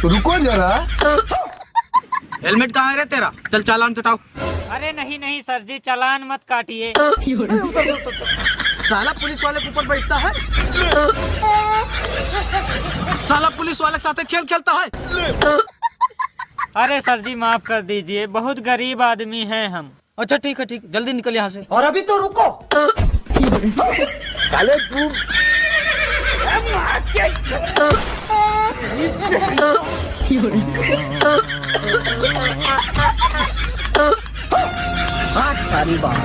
रुको जरा। हेलमेट कहाँ है रे तेरा? चल चालान कटाओ। अरे नहीं नहीं सर जी, चालान मत काटिए। साला पुलिस वाले के ऊपर बैठता है, साला पुलिस वाले के साथ खेल खेलता है। अरे सर जी माफ कर दीजिए, बहुत गरीब आदमी हैं हम। अच्छा ठीक है, ठीक, जल्दी निकल यहाँ से। और अभी तो रुको। साले तू सारी बात